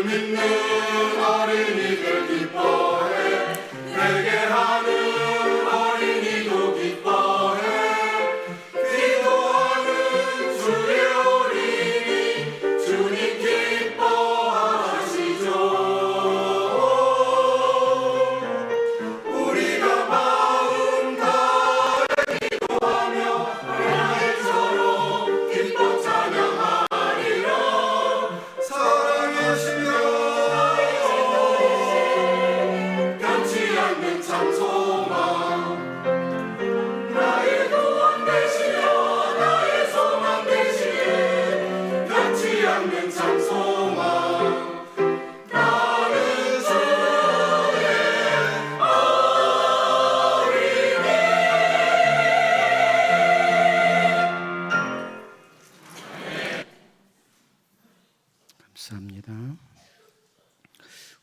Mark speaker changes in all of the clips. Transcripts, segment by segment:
Speaker 1: 믿는 어린이들 기뻐해. 회개하는 어린이도 기뻐해. 기도하는 주의 어린이 주님 기뻐하시죠. 우리가 마음 다해 기도하며 라헬처럼 기뻐 찬양하리라. 사랑하시며 변치 않는 참 소망, 나의 구원 되시며 나의 소망 되시네. 변치 않는 참 소망, 나는 주의 어린이.
Speaker 2: 감사합니다.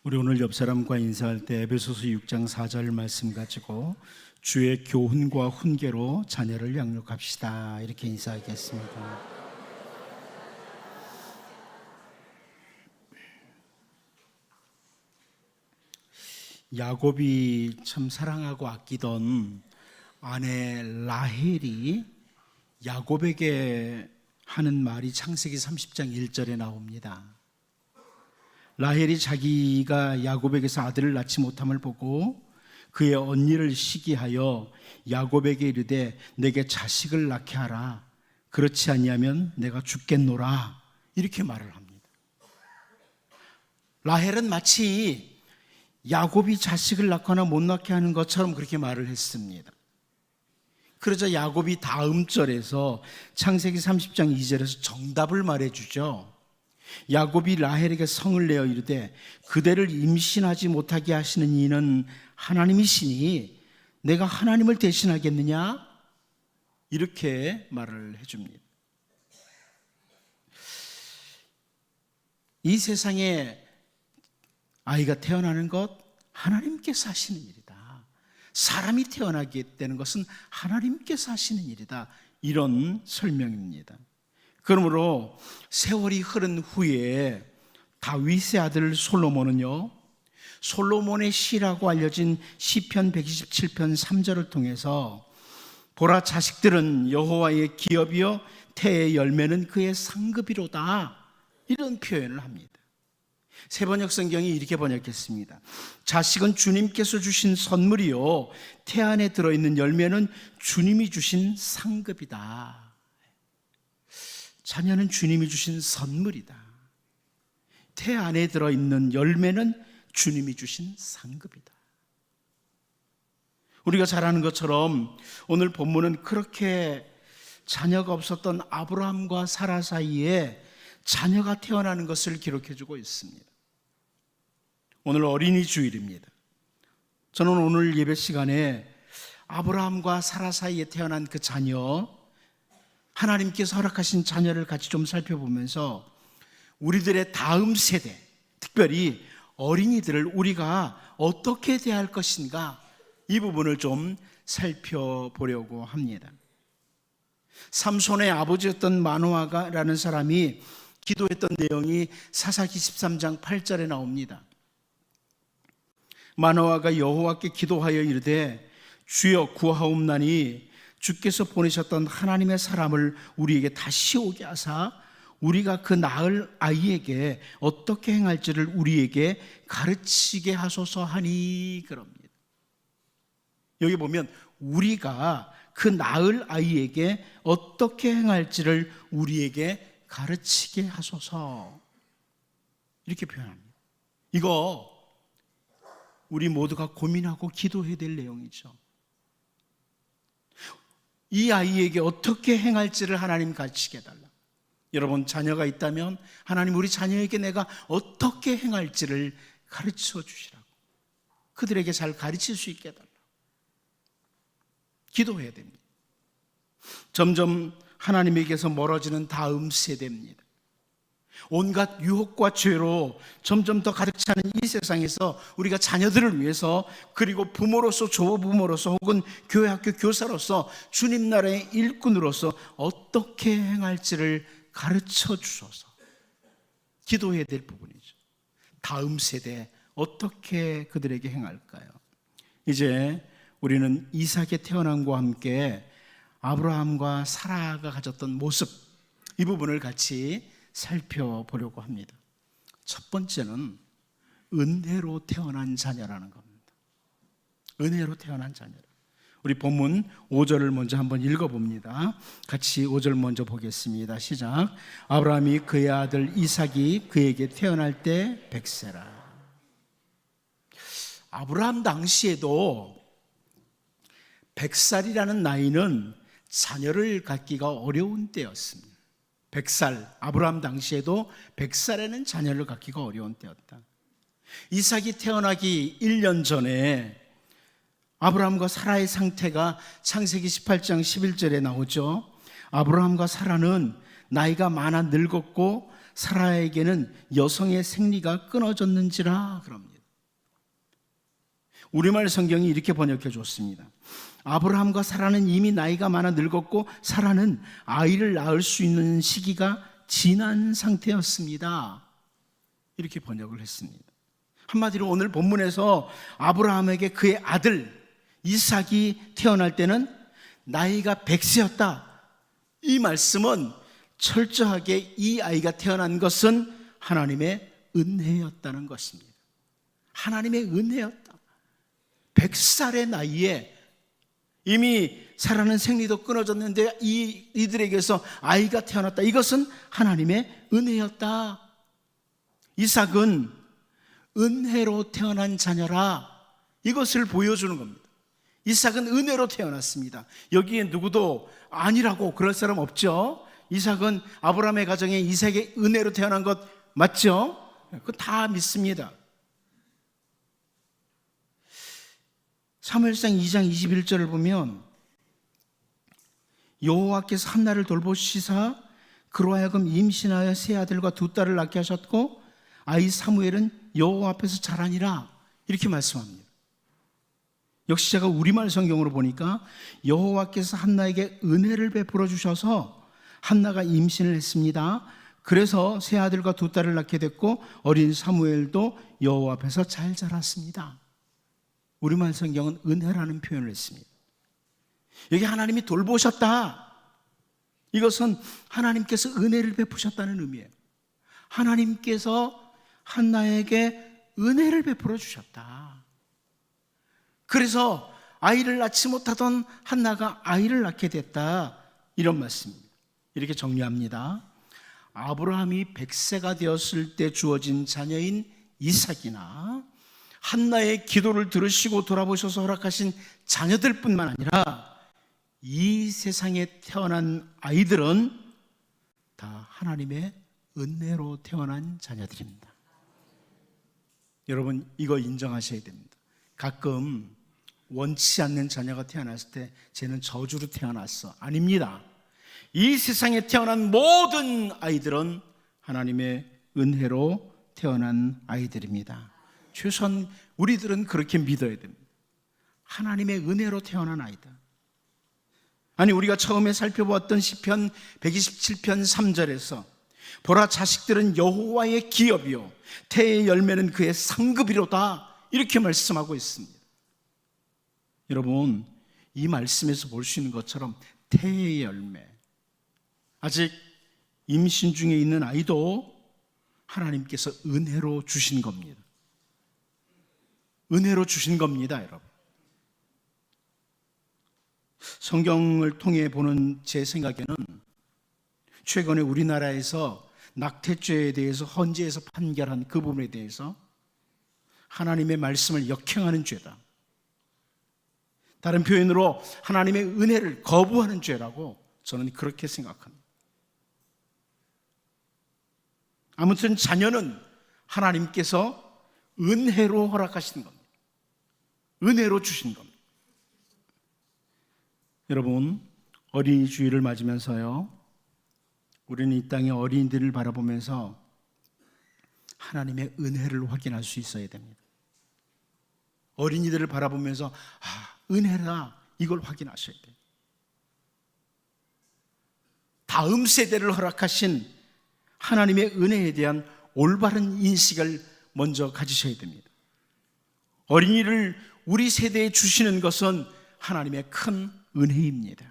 Speaker 2: 우리 오늘 옆 사람과 인사할 때 에베소서 6장 4절 말씀 가지고 주의 교훈과 훈계로 자녀를 양육합시다, 이렇게 인사하겠습니다. 야곱이 참 사랑하고 아끼던 아내 라헬이 야곱에게 하는 말이 창세기 30장 1절에 나옵니다. 라헬이 자기가 야곱에게서 아들을 낳지 못함을 보고 그의 언니를 시기하여 야곱에게 이르되 내게 자식을 낳게 하라. 그렇지 아니하면 내가 죽겠노라. 이렇게 말을 합니다. 라헬은 마치 야곱이 자식을 낳거나 못 낳게 하는 것처럼 그렇게 말을 했습니다. 그러자 야곱이 다음 절에서 창세기 30장 2절에서 정답을 말해주죠. 야곱이 라헬에게 성을 내어 이르되 그대를 임신하지 못하게 하시는 이는 하나님이시니 내가 하나님을 대신하겠느냐? 이렇게 말을 해줍니다. 이 세상에 아이가 태어나는 것 하나님께서 하시는 일이다. 사람이 태어나게 되는 것은 하나님께서 하시는 일이다. 이런 설명입니다. 그러므로 세월이 흐른 후에 다윗의 아들 솔로몬은요, 솔로몬의 시라고 알려진 시편 127편 3절을 통해서 보라, 자식들은 여호와의 기업이요 태의 열매는 그의 상급이로다, 이런 표현을 합니다. 세번역 성경이 이렇게 번역했습니다. 자식은 주님께서 주신 선물이요 태 안에 들어있는 열매는 주님이 주신 상급이다. 자녀는 주님이 주신 선물이다. 태 안에 들어있는 열매는 주님이 주신 상급이다. 우리가 잘 아는 것처럼 오늘 본문은 그렇게 자녀가 없었던 아브라함과 사라 사이에 자녀가 태어나는 것을 기록해주고 있습니다. 오늘 어린이 주일입니다. 저는 오늘 예배 시간에 아브라함과 사라 사이에 태어난 그 자녀, 하나님께서 허락하신 자녀를 같이 좀 살펴보면서 우리들의 다음 세대, 특별히 어린이들을 우리가 어떻게 대할 것인가, 이 부분을 좀 살펴보려고 합니다. 삼손의 아버지였던 마노아가라는 사람이 기도했던 내용이 사사기 13장 8절에 나옵니다. 마노아가 여호와께 기도하여 이르되 주여 구하옵나니 주께서 보내셨던 하나님의 사람을 우리에게 다시 오게 하사 우리가 그 낳을 아이에게 어떻게 행할지를 우리에게 가르치게 하소서 하니, 그럽니다. 여기 보면 우리가 그 낳을 아이에게 어떻게 행할지를 우리에게 가르치게 하소서, 이렇게 표현합니다. 이거 우리 모두가 고민하고 기도해야 될 내용이죠. 이 아이에게 어떻게 행할지를 하나님 가르치게 해달라. 여러분 자녀가 있다면 하나님 우리 자녀에게 내가 어떻게 행할지를 가르쳐 주시라고, 그들에게 잘 가르칠 수 있게 해달라. 기도해야 됩니다. 점점 하나님에게서 멀어지는 다음 세대입니다. 온갖 유혹과 죄로 점점 더 가득 차는 이 세상에서 우리가 자녀들을 위해서, 그리고 부모로서, 조부모로서, 혹은 교회 학교 교사로서, 주님 나라의 일꾼으로서 어떻게 행할지를 가르쳐 주소서. 기도해야 될 부분이죠. 다음 세대 어떻게 그들에게 행할까요? 이제 우리는 이삭의 태어남과 함께 아브라함과 사라가 가졌던 모습, 이 부분을 같이 살펴보려고 합니다. 첫 번째는 은혜로 태어난 자녀라는 겁니다. 은혜로 태어난 자녀. 우리 본문 5절을 먼저 한번 읽어봅니다. 같이 5절 먼저 보겠습니다. 시작. 아브라함이 그의 아들 이삭이 그에게 태어날 때 100세라. 아브라함 당시에도 100살이라는 나이는 자녀를 갖기가 어려운 때였습니다. 100살, 아브라함 당시에도 100살에는 자녀를 갖기가 어려운 때였다. 이삭이 태어나기 1년 전에 아브라함과 사라의 상태가 창세기 18장 11절에 나오죠. 아브라함과 사라는 나이가 많아 늙었고 사라에게는 여성의 생리가 끊어졌는지라 그럽니다. 우리말 성경이 이렇게 번역해 줬습니다. 아브라함과 사라는 이미 나이가 많아 늙었고 사라는 아이를 낳을 수 있는 시기가 지난 상태였습니다. 이렇게 번역을 했습니다. 한마디로 오늘 본문에서 아브라함에게 그의 아들 이삭이 태어날 때는 나이가 100세였다. 이 말씀은 철저하게 이 아이가 태어난 것은 하나님의 은혜였다는 것입니다. 하나님의 은혜였다. 100살의 나이에 이미 사라는 생리도 끊어졌는데 이들에게서 아이가 태어났다. 이것은 하나님의 은혜였다. 이삭은 은혜로 태어난 자녀라. 이것을 보여주는 겁니다. 이삭은 은혜로 태어났습니다. 여기에 누구도 아니라고 그럴 사람 없죠. 이삭은 아브라함의 가정에 이삭의 은혜로 태어난 것 맞죠? 그거 다 믿습니다. 사무엘상 2장 21절을 보면 여호와께서 한나를 돌보시사 그로 하여금 임신하여 세 아들과 두 딸을 낳게 하셨고 아이 사무엘은 여호와 앞에서 자라니라 이렇게 말씀합니다. 역시 제가 우리말 성경으로 보니까 여호와께서 한나에게 은혜를 베풀어 주셔서 한나가 임신을 했습니다. 그래서 세 아들과 두 딸을 낳게 됐고 어린 사무엘도 여호와 앞에서 잘 자랐습니다. 우리말 성경은 은혜라는 표현을 했습니다. 여기 하나님이 돌보셨다. 이것은 하나님께서 은혜를 베푸셨다는 의미예요. 하나님께서 한나에게 은혜를 베풀어 주셨다. 그래서 아이를 낳지 못하던 한나가 아이를 낳게 됐다. 이런 말씀입니다. 이렇게 정리합니다. 아브라함이 100세가 되었을 때 주어진 자녀인 이삭이나 한나의 기도를 들으시고 돌아보셔서 허락하신 자녀들 뿐만 아니라 이 세상에 태어난 아이들은 다 하나님의 은혜로 태어난 자녀들입니다. 여러분 이거 인정하셔야 됩니다. 가끔 원치 않는 자녀가 태어났을 때 쟤는 저주로 태어났어. 아닙니다. 이 세상에 태어난 모든 아이들은 하나님의 은혜로 태어난 아이들입니다. 최소한 우리들은 그렇게 믿어야 됩니다. 하나님의 은혜로 태어난 아이다. 아니 우리가 처음에 살펴보았던 시편 127편 3절에서 보라 자식들은 여호와의 기업이요 태의 열매는 그의 상급이로다 이렇게 말씀하고 있습니다. 여러분 이 말씀에서 볼 수 있는 것처럼 태의 열매, 아직 임신 중에 있는 아이도 하나님께서 은혜로 주신 겁니다. 은혜로 주신 겁니다, 여러분. 성경을 통해 보는 제 생각에는 최근에 우리나라에서 낙태죄에 대해서 헌재에서 판결한 그 부분에 대해서 하나님의 말씀을 역행하는 죄다. 다른 표현으로 하나님의 은혜를 거부하는 죄라고 저는 그렇게 생각합니다. 아무튼 자녀는 하나님께서 은혜로 허락하신 겁니다. 은혜로 주신 겁니다. 여러분 어린이 주일을 맞으면서요 우리는 이 땅의 어린이들을 바라보면서 하나님의 은혜를 확인할 수 있어야 됩니다. 어린이들을 바라보면서 은혜다 이걸 확인하셔야 돼요. 다음 세대를 허락하신 하나님의 은혜에 대한 올바른 인식을 먼저 가지셔야 됩니다. 어린이를 우리 세대에 주시는 것은 하나님의 큰 은혜입니다.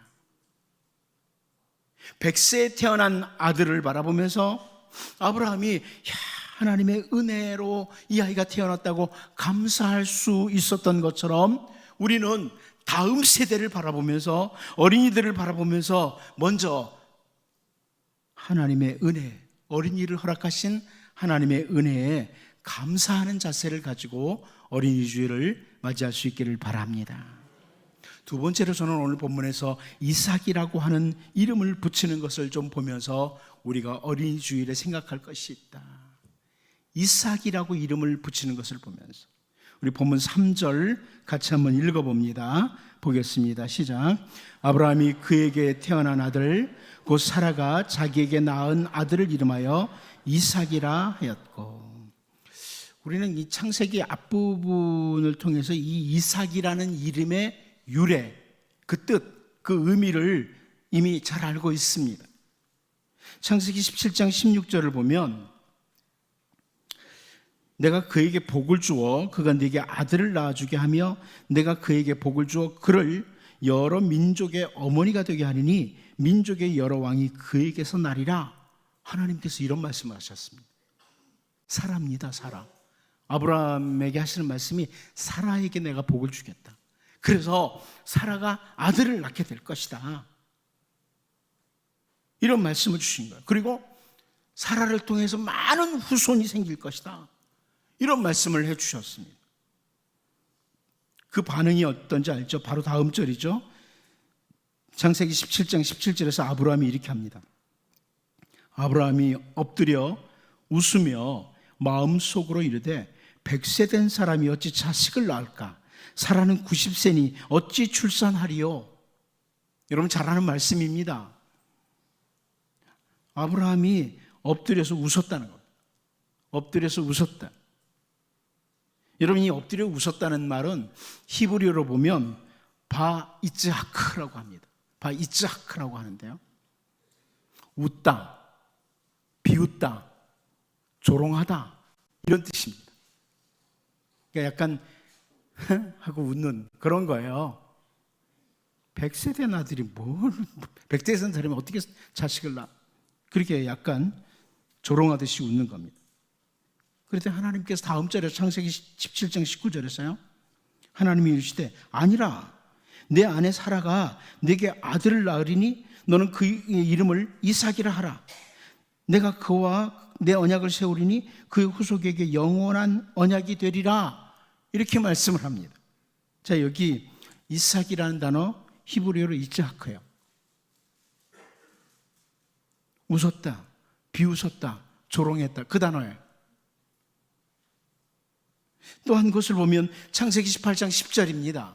Speaker 2: 100세에 태어난 아들을 바라보면서 아브라함이 하나님의 은혜로 이 아이가 태어났다고 감사할 수 있었던 것처럼 우리는 다음 세대를 바라보면서 어린이들을 바라보면서 먼저 하나님의 은혜, 어린이를 허락하신 하나님의 은혜에 감사하는 자세를 가지고 어린이 주일을 맞이할 수 있기를 바랍니다. 두 번째로 저는 오늘 본문에서 이삭이라고 하는 이름을 붙이는 것을 좀 보면서 우리가 어린이 주일에 생각할 것이 있다. 이삭이라고 이름을 붙이는 것을 보면서 우리 본문 3절 같이 한번 읽어봅니다. 보겠습니다. 시작. 아브라함이 그에게 태어난 아들 곧 사라가 자기에게 낳은 아들을 이름하여 이삭이라 하였고, 우리는 이 창세기 앞부분을 통해서 이 이삭이라는 이름의 유래, 그 뜻, 그 의미를 이미 잘 알고 있습니다. 창세기 17장 16절을 보면 내가 그에게 복을 주어 그가 네게 아들을 낳아주게 하며 내가 그에게 복을 주어 그를 여러 민족의 어머니가 되게 하리니 민족의 여러 왕이 그에게서 나리라. 하나님께서 이런 말씀을 하셨습니다. 사라입니다. 사라. 아브라함에게 하시는 말씀이 사라에게 내가 복을 주겠다. 그래서 사라가 아들을 낳게 될 것이다. 이런 말씀을 주신 거예요. 그리고 사라를 통해서 많은 후손이 생길 것이다. 이런 말씀을 해주셨습니다. 그 반응이 어떤지 알죠? 바로 다음 절이죠. 창세기 17장 17절에서 아브라함이 이렇게 합니다. 아브라함이 엎드려 웃으며 마음속으로 이르되 100세 된 사람이 어찌 자식을 낳을까? 사라는 90세니 어찌 출산하리요? 여러분 잘 아는 말씀입니다. 아브라함이 엎드려서 웃었다는 것. 엎드려서 웃었다. 여러분, 이 엎드려 웃었다는 말은 히브리어로 보면 바이츠하크라고 합니다. 바이츠하크라고 하는데요, 웃다, 비웃다, 조롱하다, 이런 뜻입니다. 그러니까 약간 하고 웃는 그런 거예요. 100세 된 아들이 100세 된 사람이 어떻게 자식을 낳아? 그렇게 약간 조롱하듯이 웃는 겁니다. 그런데 하나님께서 다음 절에 창세기 17장 19절에서요, 하나님이 이르시되 아니라 내 아내 사라가 내게 아들을 낳으리니 너는 그 이름을 이삭이라 하라. 내가 그와 내 언약을 세우리니 그의 후속에게 영원한 언약이 되리라. 이렇게 말씀을 합니다. 자, 여기 이삭이라는 단어 히브리어로 이츠하크예요. 웃었다, 비웃었다, 조롱했다, 그 단어예요. 또 한 곳을 보면 창세기 18장 10절입니다.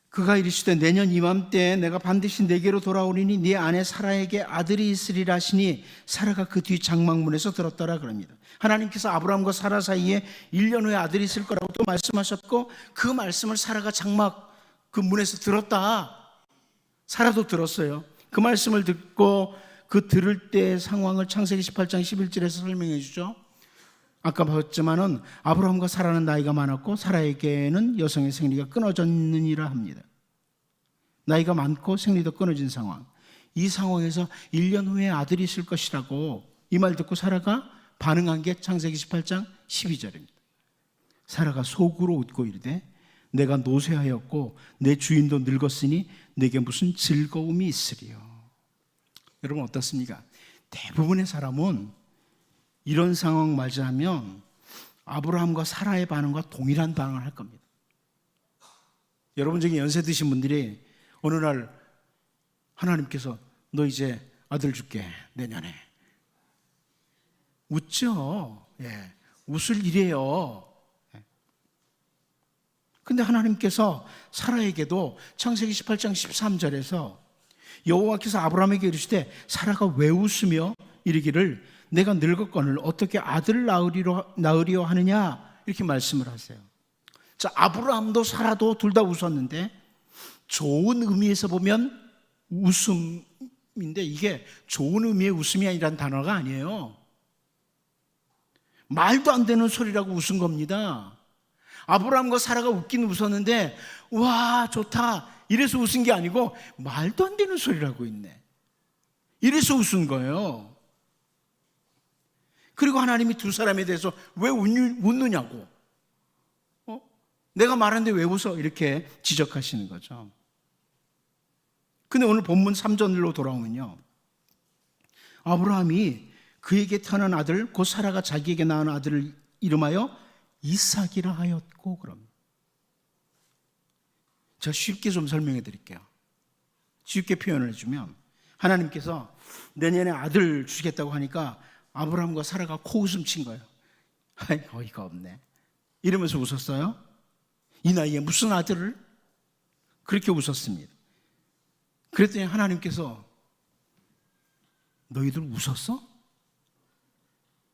Speaker 2: 그가 이르시되 내년 이맘때에 내가 반드시 내게로 돌아오리니 네 아내 사라에게 아들이 있으리라 하시니 사라가 그 뒤 장막문에서 들었더라 그럽니다. 하나님께서 아브라함과 사라 사이에 1년 후에 아들이 있을 거라고 또 말씀하셨고, 그 말씀을 사라가 장막 그 문에서 들었다. 사라도 들었어요. 그 말씀을 듣고 그 들을 때의 상황을 창세기 18장 11절에서 설명해 주죠. 아까 봤지만은 아브라함과 사라는 나이가 많았고 사라에게는 여성의 생리가 끊어졌느니라 합니다. 나이가 많고 생리도 끊어진 상황. 이 상황에서 1년 후에 아들이 있을 것이라고 이 말 듣고 사라가 반응한 게 창세기 18장 12절입니다. 사라가 속으로 웃고 이르되 내가 노쇠하였고 내 주인도 늙었으니 내게 무슨 즐거움이 있으리요. 여러분 어떻습니까? 대부분의 사람은 이런 상황 맞이하면 아브라함과 사라의 반응과 동일한 반응을 할 겁니다. 여러분 중에 연세 드신 분들이 어느 날 하나님께서 너 이제 아들 줄게 내년에, 웃죠. 예, 웃을 일이에요. 근데 하나님께서 사라에게도 창세기 18장 13절에서 여호와께서 아브라함에게 이르시되 사라가 왜 웃으며 이르기를 내가 늙었거늘 어떻게 아들을 낳으리요 하느냐, 이렇게 말씀을 하세요. 자, 아브라함도 사라도 둘 다 웃었는데 좋은 의미에서 보면 웃음인데 이게 좋은 의미의 웃음이 아니라는 단어가 아니에요. 말도 안 되는 소리라고 웃은 겁니다. 아브라함과 사라가 웃긴 웃었는데 와 좋다 이래서 웃은 게 아니고 말도 안 되는 소리라고 있네. 이래서 웃은 거예요. 그리고 하나님이 두 사람에 대해서 왜 웃느냐고, 내가 말하는데 왜 웃어? 이렇게 지적하시는 거죠. 근데 오늘 본문 3절로 돌아오면요, 아브라함이 그에게 태어난 아들 곧 사라가 자기에게 낳은 아들을 이름하여 이삭이라 하였고, 그럼 제가 쉽게 좀 설명해 드릴게요. 쉽게 표현을 해주면 하나님께서 내년에 아들 주시겠다고 하니까 아브라함과 사라가 코웃음 친 거예요. 아이, 어이가 없네 이러면서 웃었어요. 이 나이에 무슨 아들을? 그렇게 웃었습니다. 그랬더니 하나님께서 너희들 웃었어?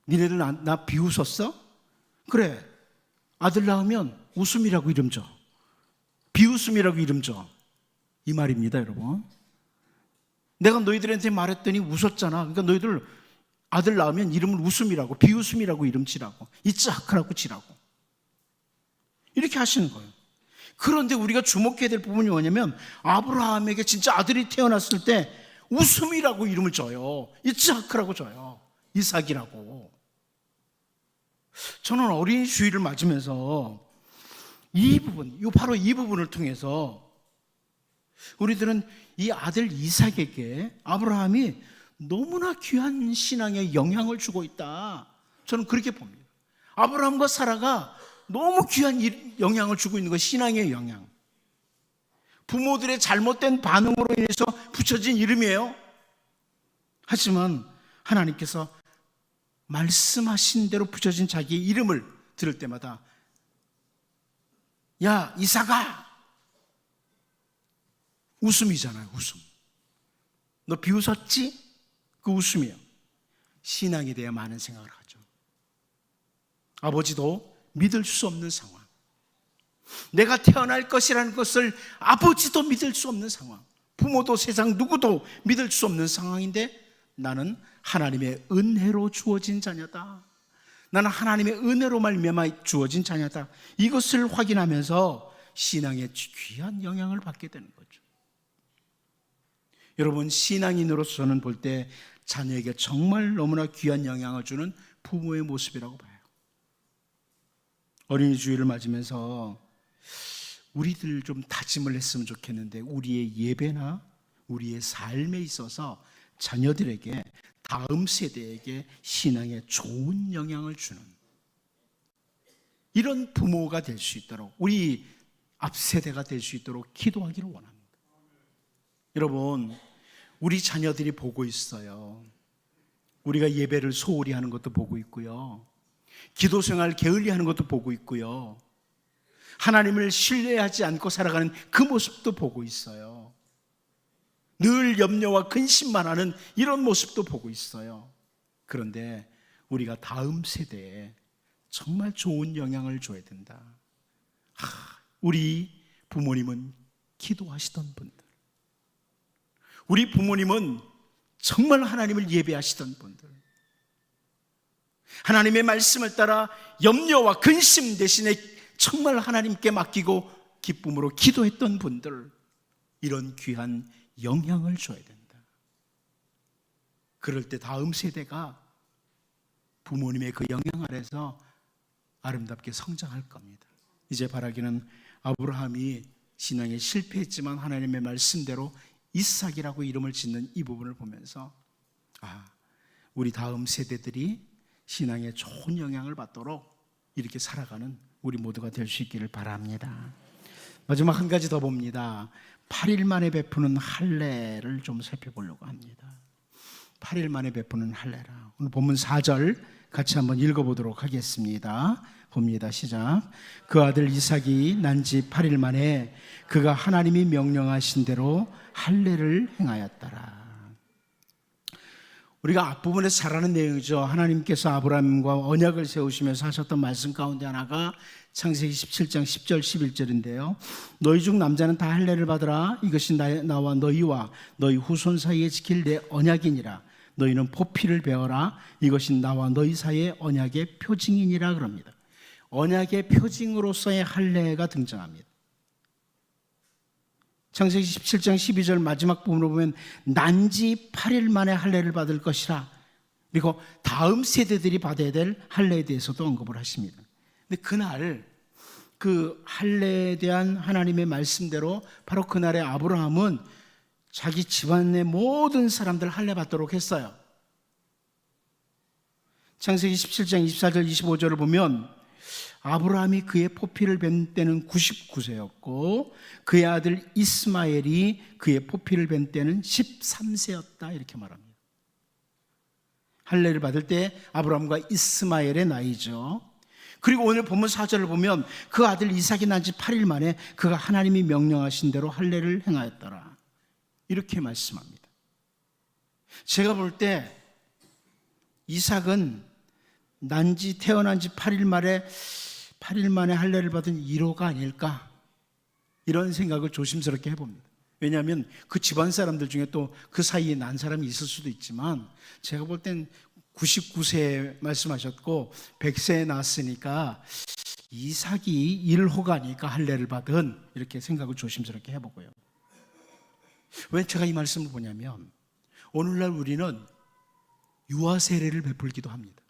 Speaker 2: 니네들 나 비웃었어? 그래, 아들 낳으면 웃음이라고 이름 줘, 비웃음이라고 이름 줘, 이 말입니다. 여러분, 내가 너희들한테 말했더니 웃었잖아. 그러니까 너희들 아들 낳으면 이름을 웃음이라고, 비웃음이라고 이름 지라고, 이츠하크라고 지라고, 이렇게 하시는 거예요. 그런데 우리가 주목해야 될 부분이 뭐냐면 아브라함에게 진짜 아들이 태어났을 때 웃음이라고 이름을 줘요. 이츠하크라고 줘요. 이삭이라고. 저는 어린이 주일을 맞으면서 이 부분, 바로 이 부분을 통해서 우리들은 이 아들 이삭에게 아브라함이 너무나 귀한 신앙의 영향을 주고 있다, 저는 그렇게 봅니다. 아브라함과 사라가 너무 귀한 영향을 주고 있는 것, 신앙의 영향. 부모들의 잘못된 반응으로 인해서 붙여진 이름이에요. 하지만 하나님께서 말씀하신 대로 붙여진 자기의 이름을 들을 때마다 야 이삭아, 웃음이잖아요. 웃음. 너 비웃었지? 그 웃음이에요. 신앙에 대해 많은 생각을 하죠. 아버지도 믿을 수 없는 상황, 내가 태어날 것이라는 것을 아버지도 믿을 수 없는 상황, 부모도 세상 누구도 믿을 수 없는 상황인데 나는 하나님의 은혜로 주어진 자녀다, 나는 하나님의 은혜로 말미암아 주어진 자녀다, 이것을 확인하면서 신앙의 귀한 영향을 받게 되는 거죠. 여러분, 신앙인으로서 저는 볼 때 자녀에게 정말 너무나 귀한 영향을 주는 부모의 모습이라고 봐요. 어린이 주일을 맞으면서 우리들 좀 다짐을 했으면 좋겠는데, 우리의 예배나 우리의 삶에 있어서 자녀들에게, 다음 세대에게 신앙에 좋은 영향을 주는 이런 부모가 될 수 있도록, 우리 앞 세대가 될 수 있도록 기도하기를 원합니다. 여러분, 우리 자녀들이 보고 있어요. 우리가 예배를 소홀히 하는 것도 보고 있고요, 기도 생활 게을리 하는 것도 보고 있고요, 하나님을 신뢰하지 않고 살아가는 그 모습도 보고 있어요. 늘 염려와 근심만 하는 이런 모습도 보고 있어요. 그런데 우리가 다음 세대에 정말 좋은 영향을 줘야 된다. 우리 부모님은 기도하시던 분들, 우리 부모님은 정말 하나님을 예배하시던 분들, 하나님의 말씀을 따라 염려와 근심 대신에 정말 하나님께 맡기고 기쁨으로 기도했던 분들, 이런 귀한 영향을 줘야 된다. 그럴 때 다음 세대가 부모님의 그 영향 아래서 아름답게 성장할 겁니다. 이제 바라기는 아브라함이 신앙에 실패했지만 하나님의 말씀대로 이삭이라고 이름을 짓는 이 부분을 보면서 우리 다음 세대들이 신앙에 좋은 영향을 받도록 이렇게 살아가는 우리 모두가 될 수 있기를 바랍니다. 마지막 한 가지 더 봅니다. 8일 만에 베푸는 할례를 좀 살펴보려고 합니다. 8일 만에 베푸는 할례라. 오늘 본문 4절 같이 한번 읽어보도록 하겠습니다. 봅니다. 시작. 그 아들 이삭이 난 지 8일 만에 그가 하나님이 명령하신 대로 할례를 행하였더라. 우리가 앞부분에서 잘 아는 내용이죠. 하나님께서 아브라함과 언약을 세우시면서 하셨던 말씀 가운데 하나가 창세기 17장 10절 11절인데요. 너희 중 남자는 다 할례를 받으라. 이것이 나와 너희와 너희 후손 사이에 지킬 내 언약이니라. 너희는 포피를 베어라. 이것이 나와 너희 사이의 언약의 표징이니라 그럽니다. 언약의 표징으로서의 할례가 등장합니다. 창세기 17장 12절 마지막 부분으로 보면 난지 8일 만에 할례를 받을 것이라. 그리고 다음 세대들이 받아야 될 할례에 대해서도 언급을 하십니다. 근데 그날 그 할례에 대한 하나님의 말씀대로 바로 그날에 아브라함은 자기 집안의 모든 사람들 할례 받도록 했어요. 창세기 17장 24절 25절을 보면 아브라함이 그의 포피를 뵌 때는 99세였고 그의 아들 이스마엘이 그의 포피를 뵌 때는 13세였다 이렇게 말합니다. 할례를 받을 때 아브라함과 이스마엘의 나이죠. 그리고 오늘 본문 4절을 보면 그 아들 이삭이 난 지 8일 만에 그가 하나님이 명령하신 대로 할례를 행하였더라 이렇게 말씀합니다. 제가 볼 때 이삭은 태어난 지 8일 만에 할례를 받은 1호가 아닐까 이런 생각을 조심스럽게 해봅니다. 왜냐하면 그 집안 사람들 중에 또 그 사이에 난 사람이 있을 수도 있지만 제가 볼 땐 99세 말씀하셨고 100세에 낳았으니까 이삭이 1호가 아닐까 할례를 받은 이렇게 생각을 조심스럽게 해보고요. 왜 제가 이 말씀을 보냐면 오늘날 우리는 유아 세례를 베풀기도 합니다.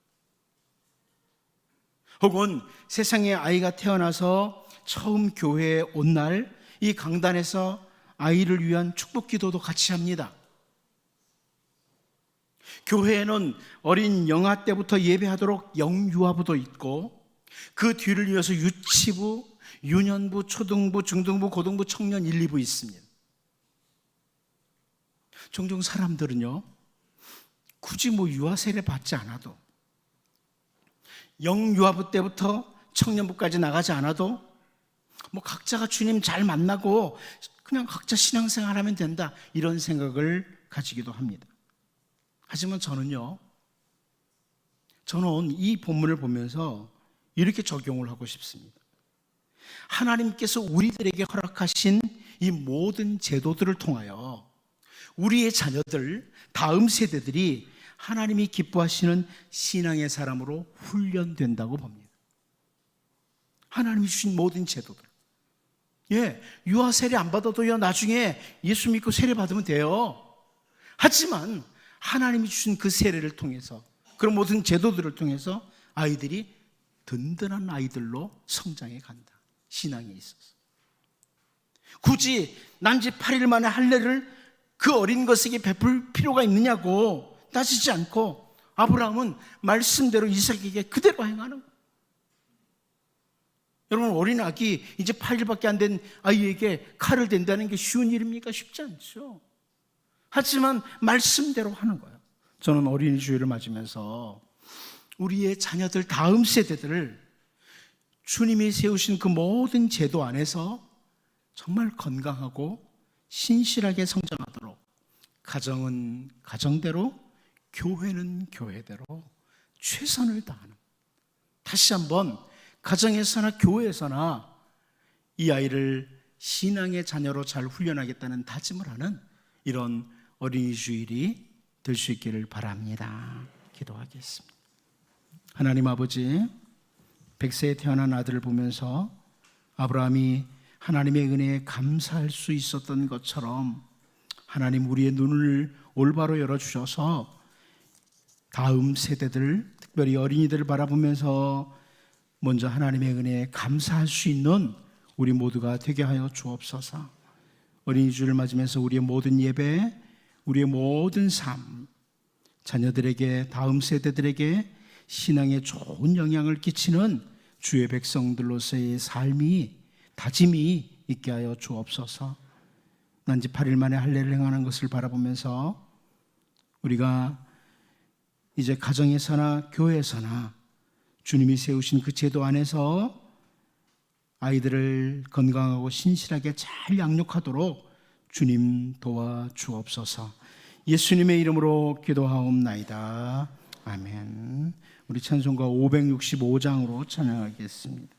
Speaker 2: 혹은 세상에 아이가 태어나서 처음 교회에 온 날 이 강단에서 아이를 위한 축복 기도도 같이 합니다. 교회에는 어린 영아 때부터 예배하도록 영유아부도 있고 그 뒤를 이어서 유치부, 유년부, 초등부, 중등부, 고등부, 청년 1, 2부 있습니다. 종종 사람들은요 굳이 유아 세례 받지 않아도 영유아부 때부터 청년부까지 나가지 않아도 각자가 주님 잘 만나고 그냥 각자 신앙생활하면 된다 이런 생각을 가지기도 합니다. 하지만 저는 이 본문을 보면서 이렇게 적용을 하고 싶습니다. 하나님께서 우리들에게 허락하신 이 모든 제도들을 통하여 우리의 자녀들, 다음 세대들이 하나님이 기뻐하시는 신앙의 사람으로 훈련된다고 봅니다. 하나님이 주신 모든 제도들. 유아 세례 안 받아도요 나중에 예수 믿고 세례 받으면 돼요. 하지만 하나님이 주신 그 세례를 통해서 그런 모든 제도들을 통해서 아이들이 든든한 아이들로 성장해 간다. 신앙에 있어서 굳이 난지 8일 만에 할례를 그 어린 것에게 베풀 필요가 있느냐고 따지지 않고 아브라함은 말씀대로 이삭에게 그대로 행하는 거예요. 여러분 어린 아기 이제 8일밖에 안 된 아이에게 칼을 댄다는 게 쉬운 일입니까? 쉽지 않죠. 하지만 말씀대로 하는 거예요. 저는 어린이 주일을 맞으면서 우리의 자녀들 다음 세대들을 주님이 세우신 그 모든 제도 안에서 정말 건강하고 신실하게 성장하도록 가정은 가정대로 교회는 교회대로 최선을 다하는 다시 한번 가정에서나 교회에서나 이 아이를 신앙의 자녀로 잘 훈련하겠다는 다짐을 하는 이런 어린이 주일이 될 수 있기를 바랍니다. 기도하겠습니다. 하나님 아버지 100세에 태어난 아들을 보면서 아브라함이 하나님의 은혜에 감사할 수 있었던 것처럼 하나님 우리의 눈을 올바로 열어주셔서 다음 세대들 특별히 어린이들을 바라보면서 먼저 하나님의 은혜에 감사할 수 있는 우리 모두가 되게 하여 주옵소서. 어린이 주를 맞으면서 우리의 모든 예배, 우리의 모든 삶, 자녀들에게 다음 세대들에게 신앙에 좋은 영향을 끼치는 주의 백성들로서의 삶이 다짐이 있게 하여 주옵소서. 난지 8일 만에 할례를 행하는 것을 바라보면서 우리가 이제 가정에서나 교회에서나 주님이 세우신 그 제도 안에서 아이들을 건강하고 신실하게 잘 양육하도록 주님 도와 주옵소서. 예수님의 이름으로 기도하옵나이다. 아멘. 우리 찬송가 565장으로 찬양하겠습니다.